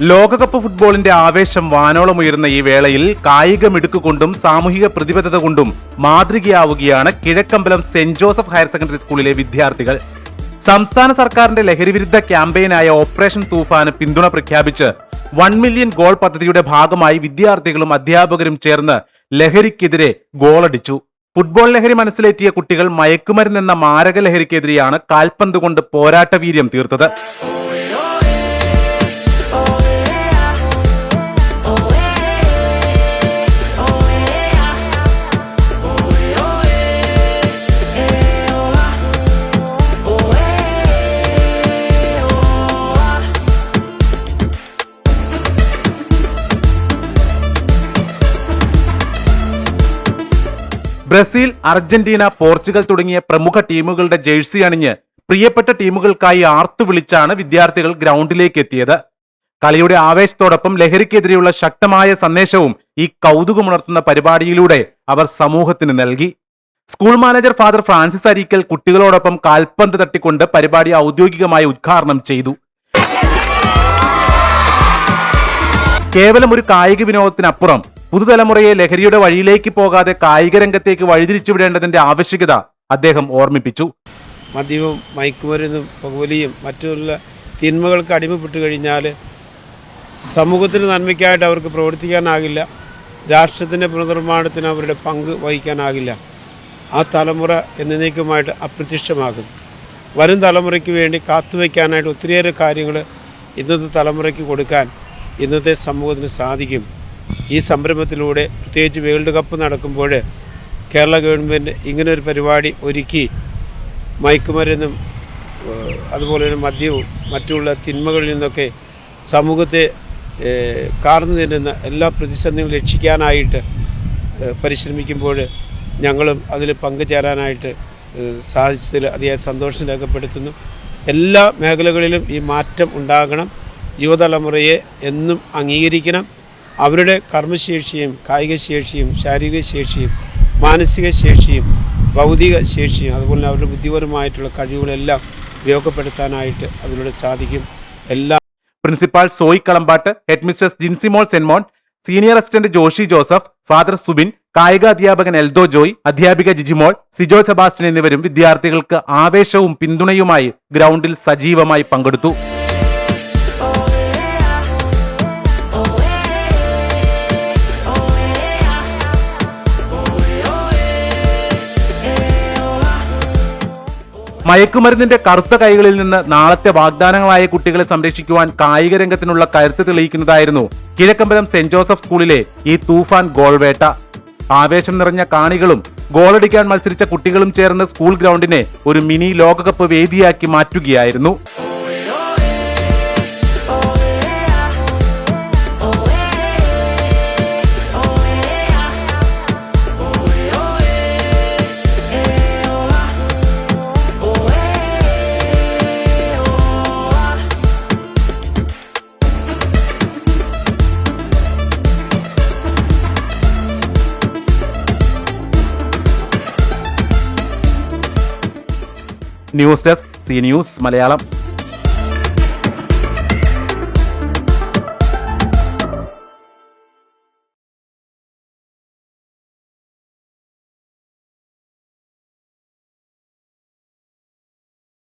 ലോകകപ്പ് ഫുട്ബോളിന്റെ ആവേശം വാനോളമുയരുന്ന ഈ വേളയിൽ കായിക മിടുക്കുകൊണ്ടും സാമൂഹിക പ്രതിബദ്ധത കൊണ്ടും മാതൃകയാവുകയാണ് കിഴക്കമ്പലം സെന്റ് ജോസഫ് ഹയർ സെക്കൻഡറി സ്കൂളിലെ വിദ്യാർത്ഥികൾ. സംസ്ഥാന സർക്കാരിന്റെ ലഹരിവിരുദ്ധ ക്യാമ്പയിനായ ഓപ്പറേഷൻ തൂഫാന് പിന്തുണ പ്രഖ്യാപിച്ച് 1 മില്യൺ ഗോൾ പദ്ധതിയുടെ ഭാഗമായി വിദ്യാർത്ഥികളും അധ്യാപകരും ചേർന്ന് ലഹരിക്കെതിരെ ഗോളടിച്ചു. ഫുട്ബോൾ ലഹരി മനസ്സിലേറ്റിയ കുട്ടികൾ മയക്കുമരുന്നെന്ന മാരക ലഹരിക്കെതിരെയാണ് കാൽപന്ത് കൊണ്ട് പോരാട്ടവീര്യം തീർത്തത്. ബ്രസീൽ, അർജന്റീന, പോർച്ചുഗൽ തുടങ്ങിയ പ്രമുഖ ടീമുകളുടെ ജേഴ്സി അണിഞ്ഞ് പ്രിയപ്പെട്ട ടീമുകൾക്കായി ആർത്തുവിളിച്ചാണ് വിദ്യാർത്ഥികൾ ഗ്രൗണ്ടിലേക്ക് എത്തിയത്. കളിയുടെ ആവേശത്തോടൊപ്പം ലഹരിക്കെതിരെയുള്ള ശക്തമായ സന്ദേശവും ഈ കൗതുകമുണർത്തുന്ന പരിപാടിയിലൂടെ അവർ സമൂഹത്തിന് നൽകി. School manager Father Francis Areekal കുട്ടികളോടൊപ്പം കാൽപന്ത് തട്ടിക്കൊണ്ട് പരിപാടി ഔദ്യോഗികമായി ഉദ്ഘാടനം ചെയ്തു. കേവലം ഒരു കായിക വിനോദത്തിനപ്പുറം പുതുതലമുറയെ ലഹരിയുടെ വഴിയിലേക്ക് പോകാതെ കായിക രംഗത്തേക്ക് വഴിതിരിച്ചുവിടേണ്ടതിന്റെ ആവശ്യകത അദ്ദേഹം ഓർമ്മിപ്പിച്ചു. മദ്യവും മയക്കുമരുന്നും പുകവലിയും മറ്റുള്ള തിന്മകൾക്ക് അടിമപ്പെട്ടു കഴിഞ്ഞാൽ സമൂഹത്തിന് നന്മയ്ക്കായിട്ട് അവർക്ക് പ്രവർത്തിക്കാനാകില്ല, രാഷ്ട്രത്തിൻ്റെ പുനർനിർമ്മാണത്തിന് അവരുടെ പങ്ക് വഹിക്കാനാകില്ല. ആ തലമുറ എന്നേക്കുമായിട്ട് അപ്രത്യക്ഷമാകും. വരും തലമുറയ്ക്ക് വേണ്ടി കാത്തുവയ്ക്കാനായിട്ട് ഒത്തിരിയേറെ കാര്യങ്ങൾ ഇന്നത്തെ തലമുറയ്ക്ക് കൊടുക്കാൻ ഇന്നത്തെ സമൂഹത്തിന് സാധിക്കും. ഈ സംരംഭത്തിലൂടെ പ്രത്യേകിച്ച് വേൾഡ് കപ്പ് നടക്കുമ്പോൾ കേരള ഗവൺമെൻറ് ഇങ്ങനൊരു പരിപാടി ഒരുക്കി മയക്കുമരുന്നും അതുപോലെ തന്നെ മദ്യവും മറ്റുള്ള തിന്മകളിൽ നിന്നൊക്കെ സമൂഹത്തെ കാർന്നു തിന്നുന്ന എല്ലാ പ്രതിസന്ധികളും രക്ഷിക്കാനായിട്ട് പരിശ്രമിക്കുമ്പോൾ ഞങ്ങളും അതിൽ പങ്കുചേരാനായിട്ട് സാധിച്ചതിൽ അതിയായ സന്തോഷം രേഖപ്പെടുത്തുന്നു. എല്ലാ മേഖലകളിലും ഈ മാറ്റം ഉണ്ടാകണം. യുവതലമുറയെ എന്നും അംഗീകരിക്കണം. അവരുടെ കർമ്മശേഷിയും കായിക ശേഷിയും ശാരീരിക ശേഷിയും മാനസിക ശേഷിയും ഭൗതിക ശേഷിയും അതുപോലെ അവരുടെ ബുദ്ധിപരമായിട്ടുള്ള കഴിവുകളെല്ലാം ഉപയോഗപ്പെടുത്താനായിട്ട് അതിലൂടെ സാധിക്കും. Principal Soyi Kalambattu, head mistress Jinsimol Senmon, senior assistant Joshi Joseph, Father Subin, കായിക അധ്യാപകൻ എൽദോ ജോയ്, അധ്യാപിക ജിജിമോൾ, സിജോ സെബാസ്റ്റ്യൻ എന്നിവരും വിദ്യാർത്ഥികൾക്ക് ആവേശവും പിന്തുണയുമായി ഗ്രൗണ്ടിൽ സജീവമായി പങ്കെടുത്തു. മയക്കുമരുന്നിന്റെ കറുത്ത കൈകളിൽ നിന്ന് നാളത്തെ വാഗ്ദാനങ്ങളായ കുട്ടികളെ സംരക്ഷിക്കുവാൻ കായിക രംഗത്തിനുള്ള കരുത്ത് തെളിയിക്കുന്നതായിരുന്നു കിഴക്കമ്പലം സെന്റ് ജോസഫ് സ്കൂളിലെ ഈ തൂഫാൻ ഗോൾവേട്ട. ആവേശം നിറഞ്ഞ കാണികളും ഗോളടിക്കാൻ മത്സരിച്ച കുട്ടികളും ചേർന്ന് സ്കൂൾ ഗ്രൗണ്ടിനെ ഒരു മിനി ലോകകപ്പ് വേദിയാക്കി മാറ്റുകയായിരുന്നു. News desk, C news Malayalam.